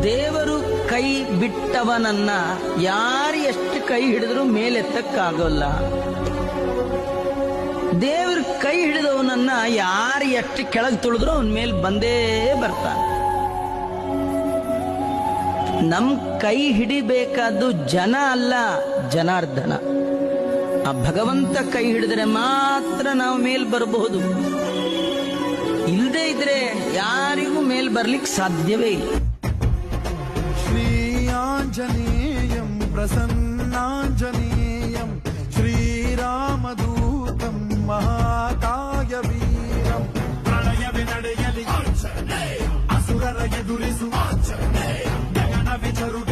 ದೇವರು ಕೈ ಬಿಟ್ಟವನನ್ನ ಯಾರು ಎಷ್ಟು ಕೈ ಹಿಡಿದ್ರೂ ಮೇಲೆತ್ತಕ್ಕಾಗೋಲ್ಲ. ದೇವ್ರ ಕೈ ಹಿಡಿದವನನ್ನ ಯಾರು ಎಷ್ಟು ಕೆಳಗೆ ತುಳಿದ್ರೂ ಅವನ ಮೇಲೆ ಬಂದೇ ಬರ್ತಾನೆ. ನಮ್ ಕೈ ಹಿಡಿಬೇಕಾದ್ದು ಜನ ಅಲ್ಲ, ಜನಾರ್ದನ. ಆ ಭಗವಂತ ಕೈ ಹಿಡಿದ್ರೆ ಮಾತ್ರ ನಾವು ಮೇಲ್ ಬರಬಹುದು. ಇಲ್ಲದೆ ಇದ್ರೆ ಯಾರಿಗೂ ಮೇಲ್ ಬರ್ಲಿಕ್ಕೆ ಸಾಧ್ಯವೇ ಇಲ್ಲ. ಶ್ರೀ ಆಂಜನೇಯಂ ಪ್ರಸನ್ನಾಂಜನೇಯಂ ಶ್ರೀರಾಮದೂತಂ ಮಹಾಕಾಯ ವೀರಂ ಪ್ರಳಯವೇ ನಡೆಯಲಿ ಅಸುರರ ಎದುರಿಸುವ ಗಗನ ವಿಚರುಗ